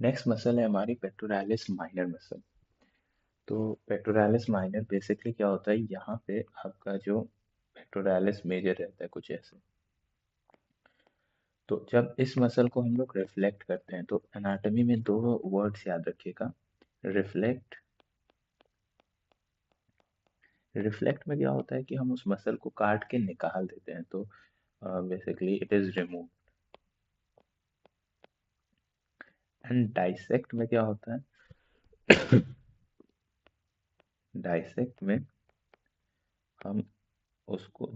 Next muscle है हमारी pectoralis minor muscle. तो पेक्टोरालिस माइनर बेसिकली क्या होता है, यहाँ पे आपका जो पेक्टोरालिस मेजर रहता है कुछ ऐसे। तो जब इस मसल को हम लोग रिफ्लेक्ट करते हैं तो एनाटॉमी में दो वर्ड्स याद रखिएगा, रिफ्लेक्ट। रिफ्लेक्ट में क्या होता है कि हम उस मसल को काट के निकाल देते हैं, तो basically it is remove. And dissect में क्या होता है, डाइसेक्ट में हम उसको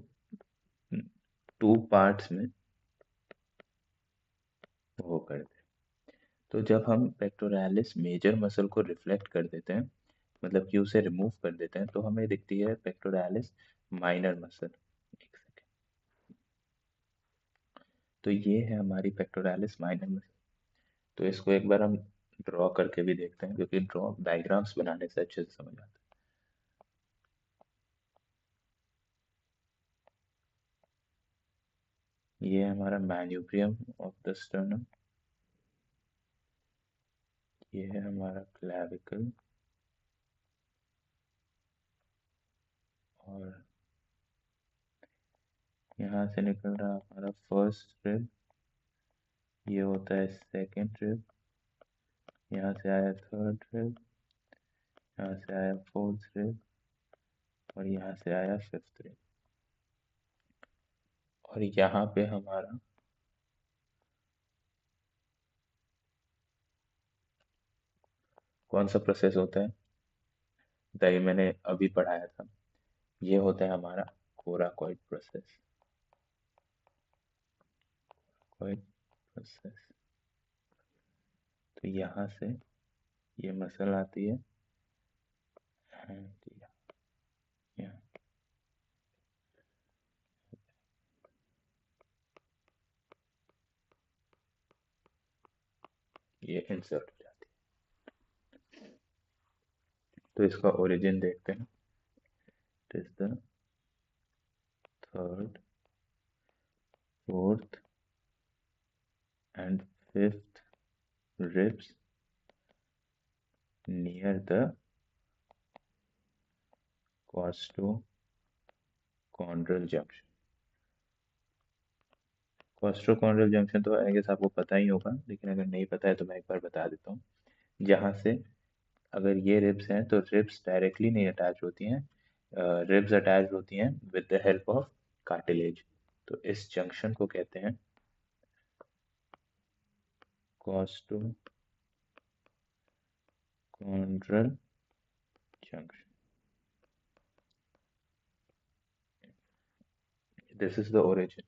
टू पार्ट्स में वो करते हैं। तो जब हम पेक्टोरालिस मेजर मसल को रिफ्लेक्ट कर देते हैं, मतलब कि उसे रिमूव कर देते हैं, तो हमें दिखती है पेक्टोरालिस माइनर मसल। एक सेकेंड। तो ये है हमारी पेक्टोरालिस माइनर मसल। तो इसको एक बार हम ड्रॉ करके भी देखते हैं, क्योंकि ड्रॉ डायग्राम्स बनाने से अच्छे से समझ आता है। ये है हमारा मैन्यूब्रियम ऑफ द स्टर्नम, ये है हमारा क्लैविकल, और यहाँ से निकल रहा हमारा फर्स्ट रिब, ये होता है सेकेंड रिब, यहाँ से आया थर्ड रिब, यहाँ से आया फोर्थ रिब, और यहाँ से आया फिफ्थ रिब। और यहाँ पे हमारा कौन सा प्रोसेस होता है, ये मैंने अभी पढ़ाया था, ये होता है हमारा कोराकॉइड प्रोसेस। कॉइड प्रोसेस। तो यहाँ से ये मसल आती है, and यहाँ ये इंसर्ट हो जाती है। तो इसका ओरिजिन देखते हैं। It is the third, fourth and fifth ribs near the costochondral junction। Costochondral junction तो आई गेस आपको पता ही होगा, लेकिन अगर नहीं पता है तो मैं एक बार बता देता हूँ। जहाँ से अगर ये रिब्स हैं तो रिब्स डायरेक्टली नहीं अटैच होती हैं, रिब्स अटैच होती हैं with the help of cartilage. तो इस जंक्शन को कहते हैं costochondral junction. This is the origin.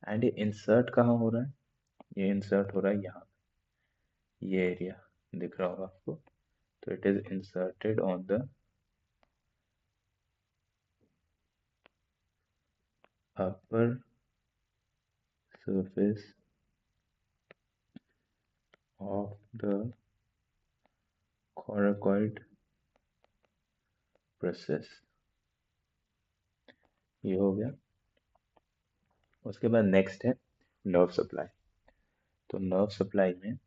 And ये इंसर्ट कहाँ हो रहा है, ये इंसर्ट हो रहा है यहाँ, ये एरिया दिख रहा होगा आपको। तो it is inserted on the upper surface of the coracoid process। ये हो गया। उसके बाद नेक्स्ट है नर्व सप्लाई। तो नर्व सप्लाई में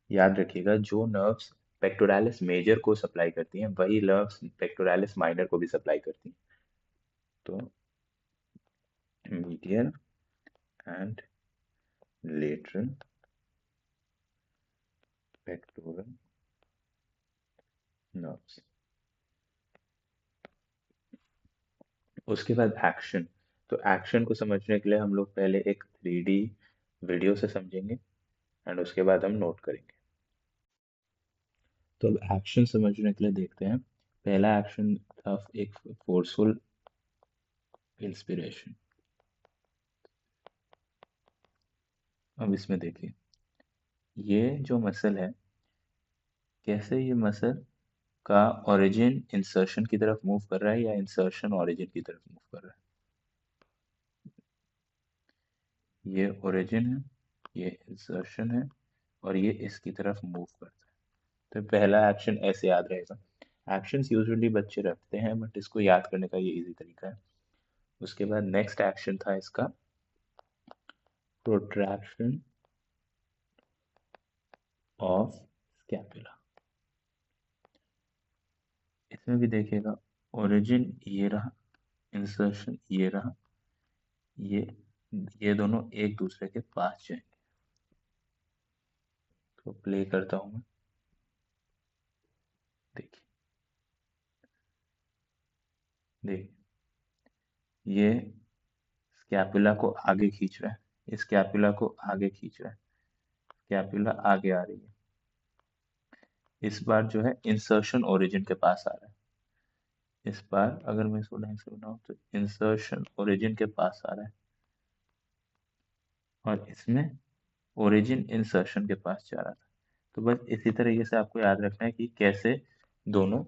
याद रखिएगा, जो नर्व्स पेक्टोरालिस मेजर को सप्लाई करती हैं वही नर्व्स पेक्टोरालिस माइनर को भी सप्लाई करती हैं। तो medial and lateral pectoral nerves. उसके बाद एक्शन। तो एक्शन को समझने के लिए हम लोग पहले एक 3D वीडियो से समझेंगे, एंड उसके बाद हम नोट करेंगे। तो अब एक्शन समझने के लिए देखते हैं। पहला एक्शन था एक फोर्सफुल इंस्पिरेशन। अब इसमें देखिए, ये जो मसल है, कैसे ये मसल का ओरिजिन इंसर्शन की तरफ मूव कर रहा है या इंसर्शन ओरिजिन की तरफ मूव कर रहा है। ये ओरिजिन है, ये इंसर्शन है, और ये इसकी तरफ मूव करता है। तो पहला एक्शन ऐसे याद रहेगा। एक्शंस यूजुअली बच्चे रखते हैं, बट इसको याद करने का ये इजी तरीका है। उसके बाद नेक्स्ट एक्शन था इसका प्रोट्रैक्शन ऑफ स्कैपुला। इसमें भी देखिएगा, ओरिजिन ये रहा, इंसर्शन ये रहा, ये ये दोनों एक दूसरे के पास जाएंगे। तो प्ले करता हूं मैं, देखिए देखिए ये स्कैपुला को आगे खींच रहा है, इस स्कैपुला को आगे खींच रहा है, स्कैपुला आगे आ रही है। इस बार जो है इंसर्शन ओरिजिन के पास आ रहा है। इस बार अगर मैं इसको ढंग से बनाऊं तो इंसर्शन ओरिजिन के पास आ रहा है, और इसमें ओरिजिन इंसर्शन के पास जा रहा था। तो बस इसी तरीके से आपको याद रखना है कि कैसे दोनों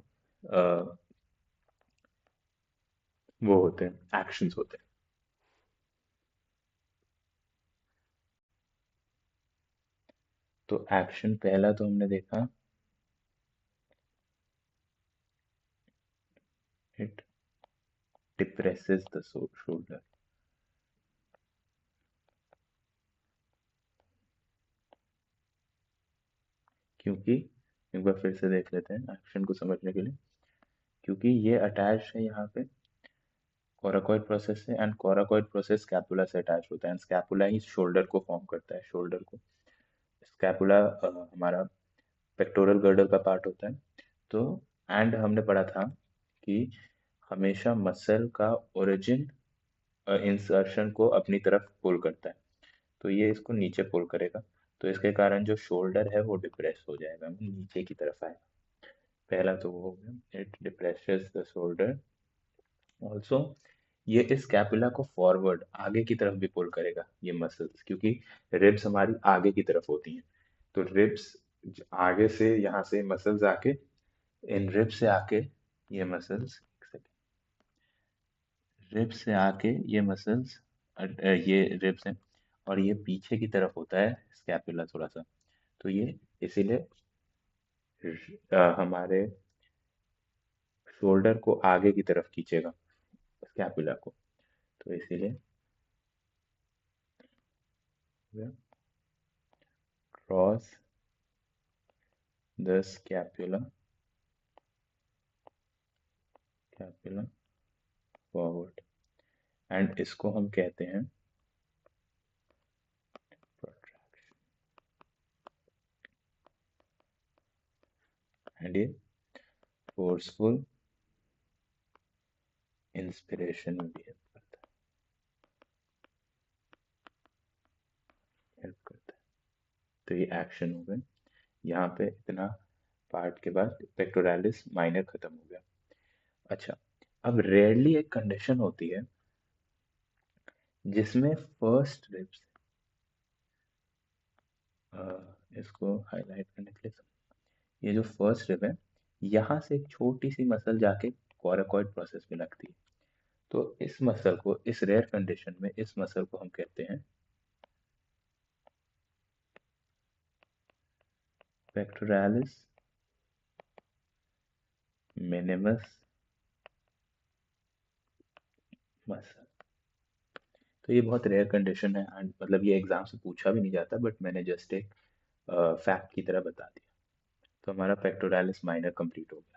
वो होते हैं, एक्शंस होते हैं। तो एक्शन पहला तो हमने देखा, इट डिप्रेसेस द शोल्डर। क्योंकि एक बार फिर से देख लेते हैं एक्शन को समझने के लिए। क्योंकि ये अटैच है यहाँ पे कोराकॉइड प्रोसेस से, एंड कोराकॉइड प्रोसेस स्कैपुला से अटैच होता है, एंड स्कैपुला ही शोल्डर को फॉर्म करता है। शोल्डर को स्कैपुला हमारा पेक्टोरल गर्डल का पार्ट होता है। तो एंड हमने पढ़ा था कि हमेशा मसल का ओरिजिन इंसर्शन को अपनी तरफ पुल करता है, तो ये इसको नीचे पुल करेगा। तो इसके कारण जो शोल्डर है वो डिप्रेस हो जाएगा, नीचे की तरफ आएगा। पहला तो वो हो गया, it depresses the shoulder. Also ये इस कैपुला को फॉरवर्ड आगे की तरफ भी पुल करेगा, ये मसल्स, क्योंकि रिब्स हमारी आगे की तरफ होती हैं। तो रिब्स आगे से, यहाँ से मसल्स आके, इन रिब्स से आके ये मसल्स, रिब्स से आके ये मसल्स, ये रिब्स हैं, और ये पीछे की तरफ होता है स्कैपुला थोड़ा सा। तो ये इसीलिए हमारे शोल्डर को आगे की तरफ खींचेगा स्कैपुला को। तो इसीलिए cross the scapula, scapula forward, and इसको हम कहते हैं प्रोट्रैक्शन। एंड ये फोर्सफुल इंस्पिरेशन में भी हेल्प करता है। तो ये एक्शन हो गए यहाँ पे, इतना पार्ट के बाद पेक्टोरालिस माइनर खत्म हो गया। अच्छा, अब रेयरली एक कंडीशन होती है जिसमें फर्स्ट रिब्स, इसको हाईलाइट करने के लिए, ये जो फर्स्ट रिब है, यहाँ से एक छोटी सी मसल जाके कोराकॉइड प्रोसेस में लगती है। तो इस मसल को, इस रेयर कंडीशन में इस मसल को हम कहते हैं पेक्टोरालिस मिनिमस मसल। तो ये बहुत रेयर कंडीशन है, एंड मतलब ये एग्जाम से पूछा भी नहीं जाता, बट मैंने जस्ट एक फैक्ट की तरह बता दिया। तो हमारा पेक्टोरालिस माइनर कंप्लीट हो गया।